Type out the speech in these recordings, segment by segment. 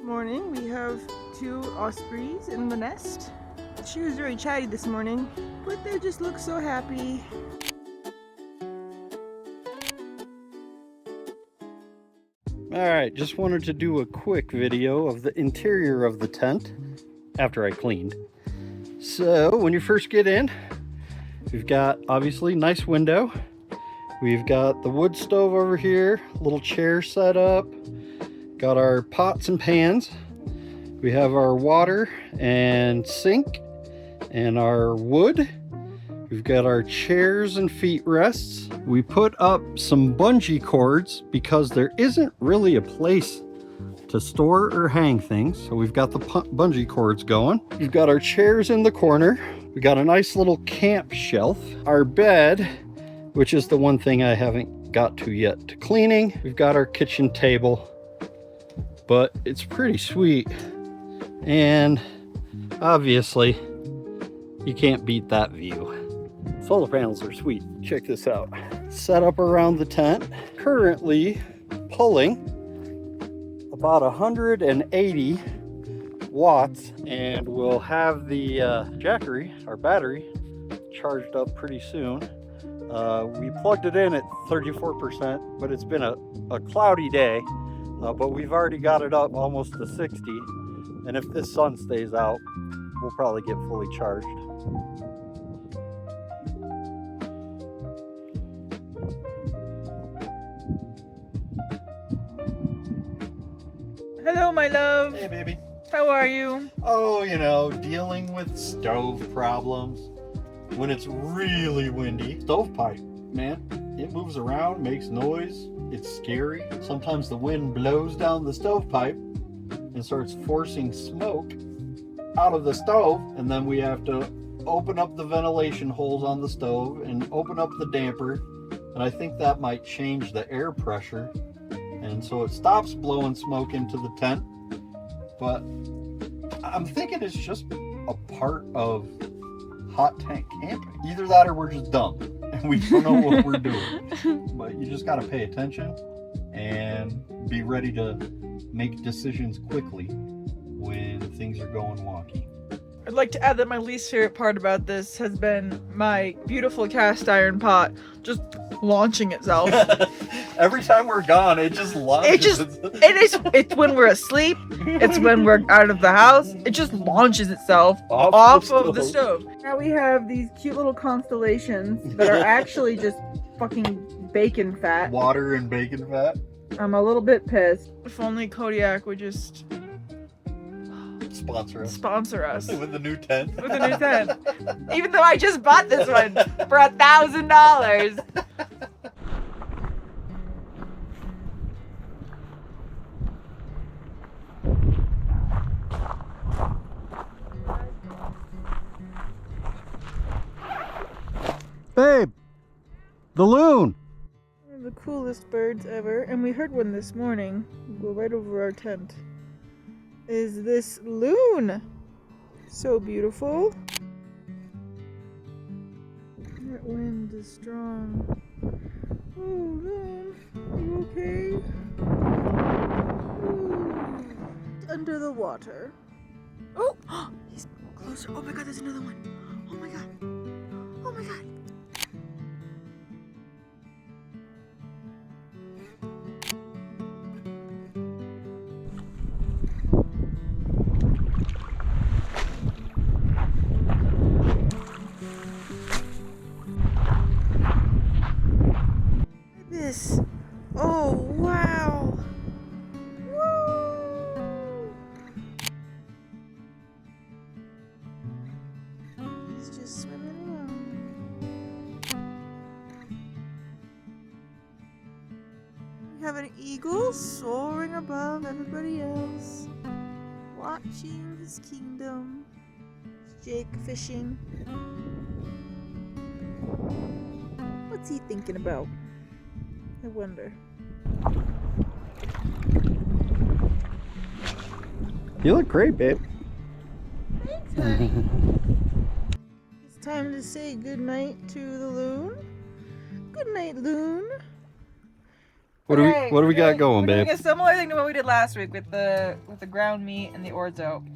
Morning, we have 2 ospreys in the nest. She was very chatty this morning, but they just look so happy. Alright, just wanted to do a quick video of the interior of the tent after I cleaned. So when you first get in, we've got obviously nice window. We've got the wood stove over here, little chair set up. Got our pots and pans. We have our water and sink and our wood. We've got our chairs and feet rests. We put up some bungee cords because there isn't really a place to store or hang things. So we've got the bungee cords going. We've got our chairs in the corner. We got a nice little camp shelf. Our bed, which is the one thing I haven't got to yet to cleaning. We've got our kitchen table. But it's pretty sweet, and obviously you can't beat that view. Solar panels are sweet. Check this out. Set up around the tent, currently pulling about 180 watts, and we'll have the Jackery, our battery, charged up pretty soon. We plugged it in at 34%, but it's been a cloudy day. But we've already got it up almost to 60, and if this sun stays out, we'll probably get fully charged. Hello, my love. Hey, baby. How are you? Oh, you know, dealing with stove problems when it's really windy. Stovepipe, man, it moves around, makes noise. It's scary. Sometimes the wind blows down the stovepipe and starts forcing smoke out of the stove, and then we have to open up the ventilation holes on the stove and open up the damper, and I think that might change the air pressure, and so it stops blowing smoke into the tent. But I'm thinking it's just a part of hot tent camping. Either that or we're just dumb and we don't know what we're doing. But you just got to pay attention and be ready to make decisions quickly when things are going wonky. I'd like to add that my least favorite part about this has been my beautiful cast iron pot just launching itself. Every time we're gone, it just launches. It's when we're asleep, it's when we're out of the house, it just launches itself off of the stove. Now we have these cute little constellations that are actually just fucking bacon fat. Water and bacon fat. I'm a little bit pissed. If only Kodiak would just sponsor us with the new tent. With the new tent. Even though I just bought this one for $1,000. Babe, the loon. One of the coolest birds ever, and we heard one this morning. Go right over our tent. Is this loon? So beautiful. That wind is strong. Oh, loon, are you okay? Ooh. Under the water. Oh, he's closer. Oh my God, there's another one. Oh my God. Oh my God. This. Oh, wow. Woo! He's just swimming around. We have an eagle soaring above everybody else, watching his kingdom. It's Jake fishing. What's he thinking about? I wonder. You look great, babe. Thanks, honey. It's time to say goodnight to the loon. Good night, loon. What do we got going, we're babe? doing a similar thing to what we did last week with the ground meat and the orzo.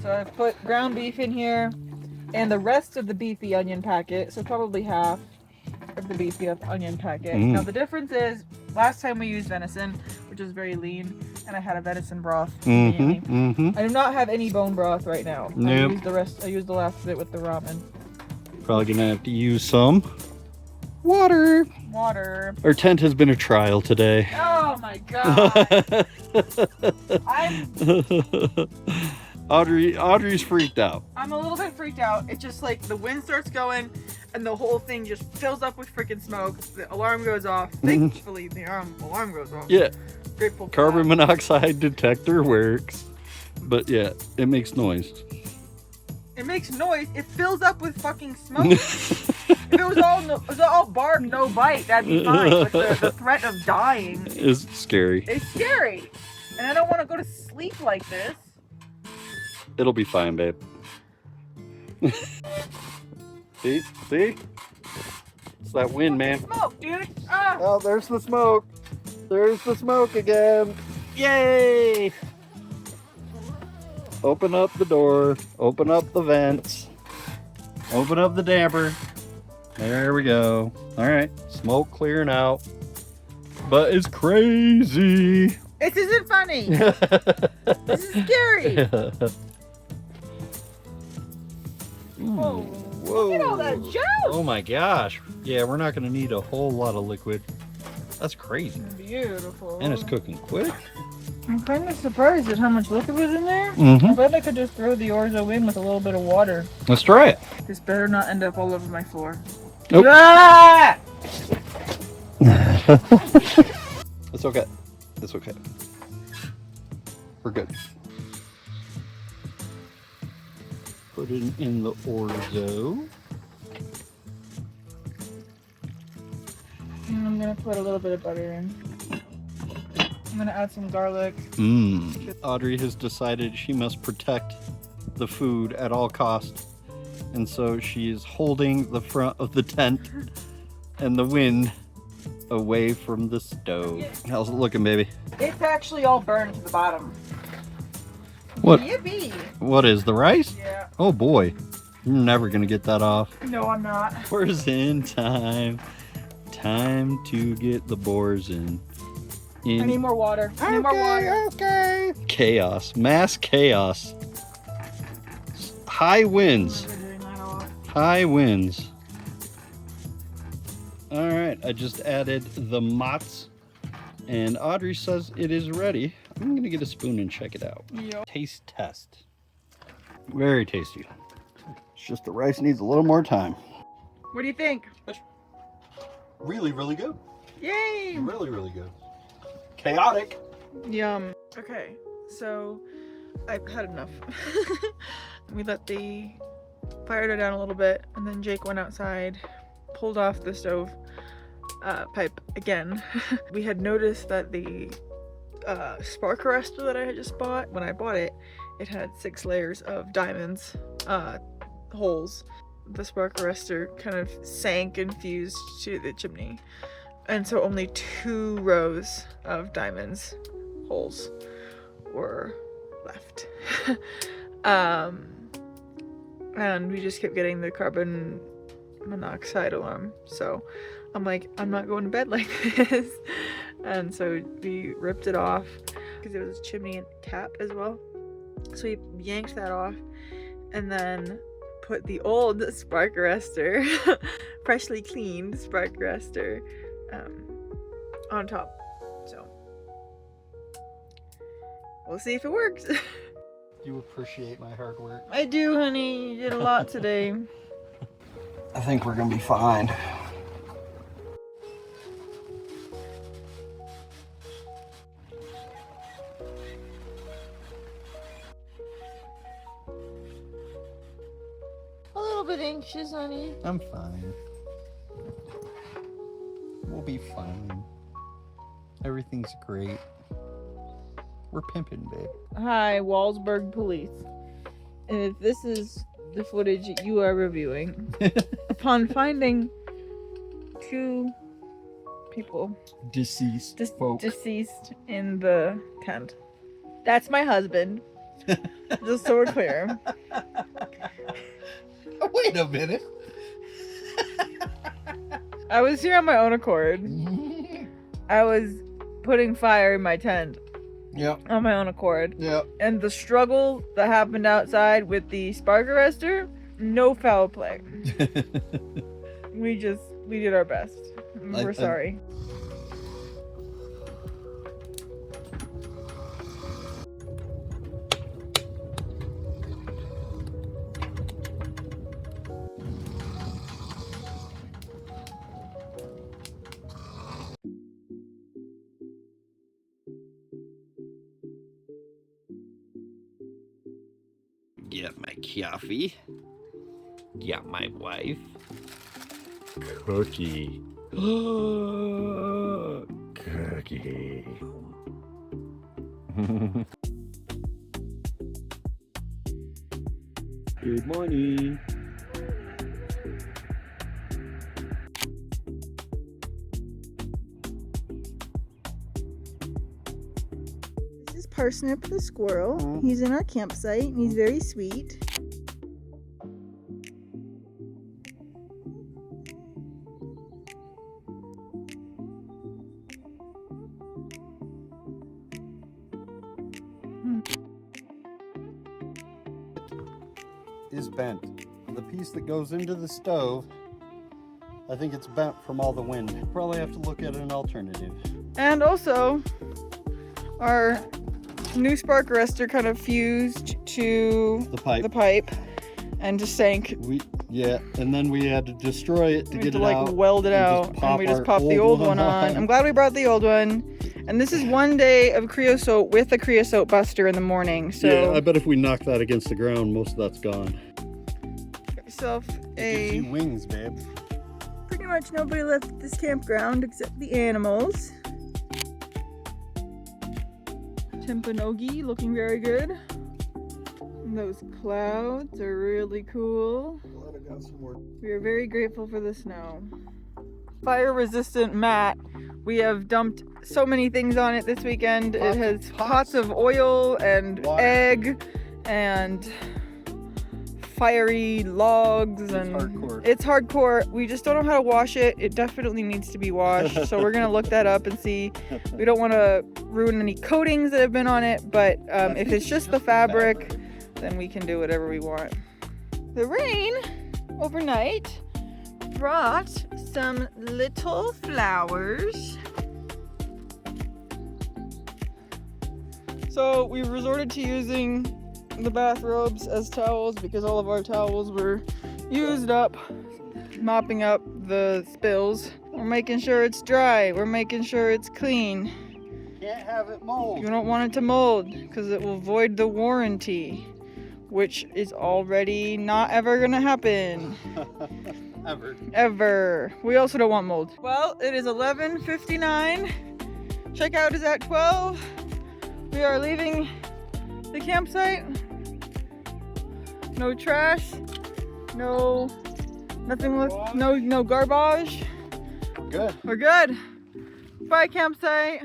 So I've put ground beef in here and the rest of the beefy onion packet. So probably half of the beefy onion packet. Now the difference is last time we used venison, which is very lean, and I had a venison broth. I do not have any bone broth right now. Nope. I used the last bit with the ramen. Probably gonna have to use some water. Our tent has been a trial today. Oh my god. Audrey's freaked out. I'm a little bit freaked out. It's just like the wind starts going and the whole thing just fills up with freaking smoke. The alarm goes off. Thankfully, the alarm goes off. Yeah. Grateful for Carbon that. monoxide detector works. But yeah, it makes noise. It makes noise. It fills up with fucking smoke. If it was all bark, no bite, that'd be fine. But the threat of dying is scary. It's scary. And I don't want to go to sleep like this. It'll be fine, babe. See? It's that wind, man. Smoke, dude. Ah. Oh, there's the smoke. There's the smoke again. Yay! Open up the door. Open up the vents. Open up the damper. There we go. All right, smoke clearing out. But it's crazy. This isn't funny. This is scary. Whoa. Look at all that juice. Oh my gosh. Yeah, we're not gonna need a whole lot of liquid. That's crazy. Beautiful. And it's cooking quick. I'm kind of surprised at how much liquid was in there. Mm-hmm. I bet I could just throw the orzo in with a little bit of water. Let's try it. This better not end up all over my floor. Nope. Ah! It's okay. It's okay. We're good. Put it in the orzo. And I'm gonna put a little bit of butter in. I'm gonna add some garlic. Audrey has decided she must protect the food at all costs. And so she is holding the front of the tent and the wind away from the stove. How's it looking, baby? It's actually all burned to the bottom. What? Yippee! What is the rice? Yeah. Oh boy. You're never gonna get that off. No, I'm not. Boars in time. Time to get the boars in. I need more water. I need more water. Okay. Chaos. Mass chaos. High winds. High winds. Alright, I just added the mozz. And Audrey says it is ready. I'm gonna get a spoon and check it out. Yep. Taste test. Very tasty. It's just the rice needs a little more time. What do you think? Really, really good. Yay! Really, really good. Chaotic. Yum. Okay, so I've had enough. We let the fire die down a little bit, and then Jake went outside, pulled off the stove pipe again. We had noticed that the spark arrestor that I had just bought, when I bought it, it had 6 layers of diamonds holes. The spark arrestor kind of sank and fused to the chimney, and so only 2 rows of diamonds holes were left. And we just kept getting the carbon monoxide alarm, so I'm like, I'm not going to bed like this. And so we ripped it off because it was a chimney and cap as well, so we yanked that off and then put the old spark arrestor, freshly cleaned spark arrestor, on top. So we'll see if it works. You appreciate my hard work. I do, honey. You did a lot today. I think we're gonna be fine. A little bit anxious, honey. I'm fine. We'll be fine. Everything's great. We're pimping, babe. Hi, Walsburg Police. And if this is the footage you are reviewing, upon finding 2 people Deceased folk. deceased in the tent. That's my husband. Just so we're clear. Wait a minute. I was here on my own accord. I was putting fire in my tent. Yep. On my own accord. Yep. And the struggle that happened outside with the spark arrestor, no foul play. We did our best. We're sorry. Get my coffee. Got my wife. Cookie. Cookie. Good morning. This is Parsnip the squirrel. He's in our campsite and he's very sweet. Is bent. The piece that goes into the stove, I think it's bent from all the wind. Probably have to look at an alternative. And also, our new spark arrestor kind of fused to The pipe. and just sank. And then we had to destroy it to We get had it to out. weld it out, and we just popped the old one on. I'm glad we brought the old one. And this is one day of creosote with a creosote buster in the morning. So Yeah, I bet if we knock that against the ground, most of that's gone. get yourself It gives a. you wings, babe. Pretty much nobody left this campground except the animals. Timpanogee looking very good. And those clouds are really cool. We are very grateful for the snow. Fire resistant mat. We have dumped so many things on it this weekend. It has pots of oil and Water. egg and fiery logs, and hardcore. it's hardcore. We just don't know how to wash it. It definitely needs to be washed. So we're gonna look that up and see. We don't want to ruin any coatings that have been on it, but if it's just the fabric, then we can do whatever we want. The rain overnight brought some little flowers. So we resorted to using the bathrobes as towels because all of our towels were used up, mopping up the spills. We're making sure it's dry. We're making sure it's clean. Can't have it mold. You don't want it to mold because it will void the warranty, which is already not ever gonna happen. Ever. We also don't want mold. Well, it is 11:59. Checkout is at 12. We are leaving the campsite. No trash. Nothing left. No garbage. Good. We're good. Bye, campsite.